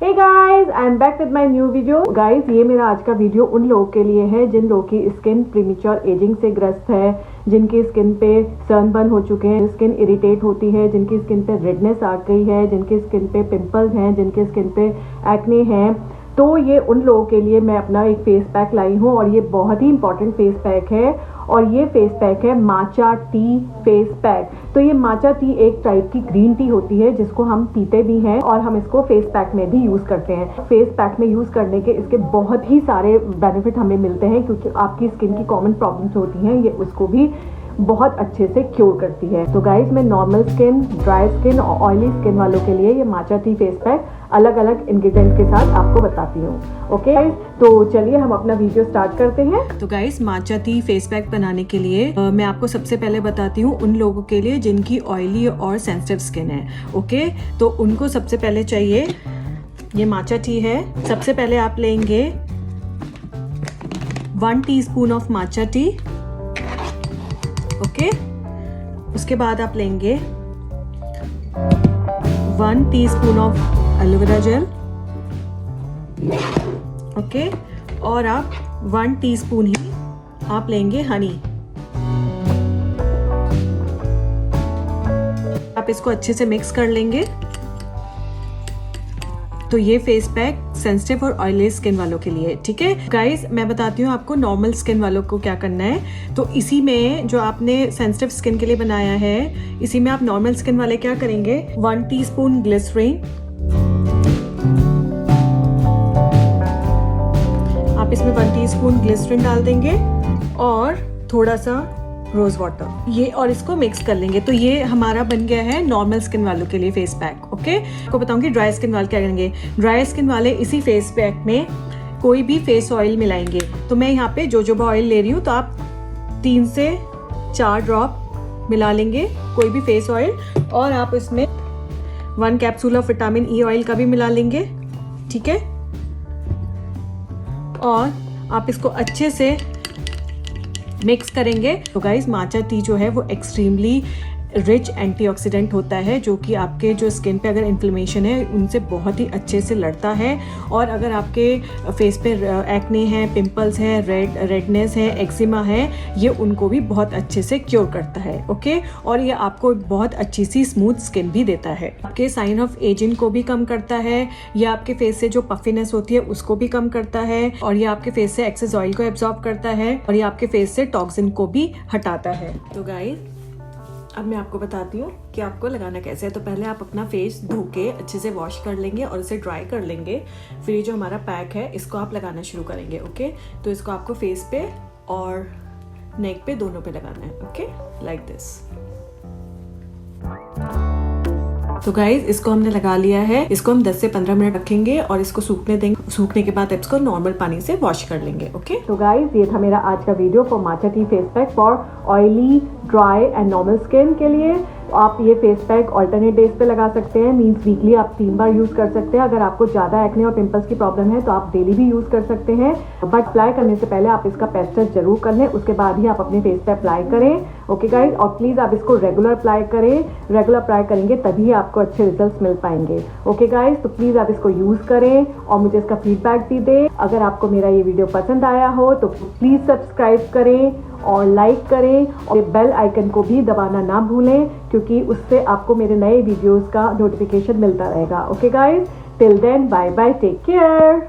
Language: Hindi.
Hey guys, I am back with my new video. Guys, ये मेरा आज का वीडियो उन लोगों के लिए है जिन लोगों की स्किन प्रीमेच्योर एजिंग से ग्रस्त है, जिनकी स्किन पे सनबर्न हो चुके हैं, स्किन इरिटेट होती है, जिनकी स्किन पे रेडनेस आ गई है, जिनकी स्किन पे पिंपल्स हैं, जिनकी स्किन पे एक्ने हैं। तो ये उन लोगों के लिए मैं अपना एक फेस पैक लाई हूँ और ये बहुत ही इंपॉर्टेंट फेस पैक है। और ये फेस पैक है माचा टी फेस पैक। तो ये माचा टी एक टाइप की ग्रीन टी होती है जिसको हम पीते भी हैं और हम इसको फेस पैक में भी यूज़ करते हैं। फेस पैक में यूज़ करने के इसके बहुत ही सारे बेनिफिट हमें मिलते हैं, क्योंकि आपकी स्किन की कॉमन प्रॉब्लम्स होती हैं, ये उसको भी बहुत अच्छे से क्योर करती है। तो गाइज, मैं नॉर्मल स्किन, ड्राई स्किन और ऑयली स्किन वालों के लिए ये माचा टी फेस पैक अलग अलग इंग्रेडिएंट के साथ आपको बताती हूँ। ओके गाइज, तो चलिए हम अपना वीडियो स्टार्ट करते हैं। तो guys, matcha tea face pack बनाने के लिए मैं आपको सबसे पहले बताती हूँ उन लोगों के लिए जिनकी ऑयली और सेंसिटिव स्किन है। ओके, तो उनको सबसे पहले चाहिए ये माचा टी है। सबसे पहले आप लेंगे 1 teaspoon of matcha tea. Okay, उसके बाद आप लेंगे 1 teaspoon of aloe vera gel. Okay, और आप 1 टीस्पून ही आप लेंगे हनी। आप इसको अच्छे से मिक्स कर लेंगे। तो ये फेस पैक सेंसिटिव और ऑयली स्किन वालों के लिए, ठीक है गाइस। मैं बताती हूँ आपको नॉर्मल स्किन वालों को क्या करना है। तो इसी में जो आपने सेंसिटिव स्किन के लिए बनाया है, इसी में आप नॉर्मल स्किन वाले क्या करेंगे, 1 टीस्पून ग्लिसरीन, आप इसमें 1 टीस्पून ग्लिसरीन डाल देंगे और थोड़ा सा रोज वाटर, ये, और इसको मिक्स कर लेंगे। तो ये हमारा बन गया है नॉर्मल स्किन वालों के लिए फेस पैक। ओके, आपको बताऊंगी ड्राई स्किन वाले क्या करेंगे। ड्राई स्किन वाले इसी फेस पैक में कोई भी फेस ऑयल मिलाएंगे। तो मैं यहाँ पे जोजोबा ऑयल ले रही हूँ, तो आप 3 से 4 ड्रॉप मिला लेंगे कोई भी फेस ऑयल, और आप इसमें 1 capsule of vitamin E oil का भी मिला लेंगे, ठीक है। और आप इसको अच्छे से मिक्स करेंगे। तो गाइस, माचा टी जो है वो एक्सट्रीमली रिच एंटीऑक्सीडेंट होता है, जो कि आपके जो स्किन पे अगर इन्फ्लेमेशन है उनसे बहुत ही अच्छे से लड़ता है। और अगर आपके फेस पे एक्ने है, पिंपल्स है, रेडनेस है, एक्जिमा है, ये उनको भी बहुत अच्छे से क्योर करता है। ओके, और ये आपको बहुत अच्छी सी स्मूथ स्किन भी देता है। आपके साइन ऑफ एजिंग को भी कम करता है, ये आपके फेस से जो पफिनेस होती है उसको भी कम करता है, और ये आपके फेस से एक्सेस ऑयल को एब्जॉर्ब करता है, और ये आपके फेस से टॉक्सिन को भी हटाता है। तो गाइस, अब मैं आपको बताती हूँ कि आपको लगाना कैसे है। तो पहले आप अपना फेस धो के अच्छे से वॉश कर लेंगे और इसे ड्राई कर लेंगे। फिर ये जो हमारा पैक है इसको आप लगाना शुरू करेंगे। ओके, तो इसको आपको फेस पे और नेक पे दोनों पे लगाना है। Okay, like this. तो गाइज, इसको हमने लगा लिया है। इसको हम 10 से 15 मिनट रखेंगे और इसको सूखने देंगे। सूखने के बाद इसको नॉर्मल पानी से वॉश कर लेंगे। ओके, तो गाइज, ये था मेरा आज का video for matcha tea face pack for oily, dry and normal skin के लिए। आप ये फेस पैक ऑल्टरनेट डेज पे लगा सकते हैं, मींस वीकली आप 3 बार यूज कर सकते हैं। अगर आपको ज्यादा एक्ने और पिंपल्स की प्रॉब्लम है तो आप डेली भी यूज कर सकते हैं, बट अप्लाई करने से पहले आप इसका पेस्ट टेस्ट जरूर कर लें, उसके बाद ही आप अपने फेस पे अप्लाई करें। ओके गाइज, और प्लीज आप इसको रेगुलर अप्लाई करें। रेगुलर अप्लाई करेंगे तभी आपको अच्छे रिजल्ट मिल पाएंगे। ओके गाइज, तो प्लीज आप इसको यूज करें और मुझे इसका फीडबैक भी दें। अगर आपको मेरा ये वीडियो पसंद आया हो तो प्लीज सब्सक्राइब करें और लाइक करें, और बेल आइकन को भी दबाना ना भूलें, क्योंकि उससे आपको मेरे नए वीडियोस का नोटिफिकेशन मिलता रहेगा। Okay guys, till then, bye bye, take care.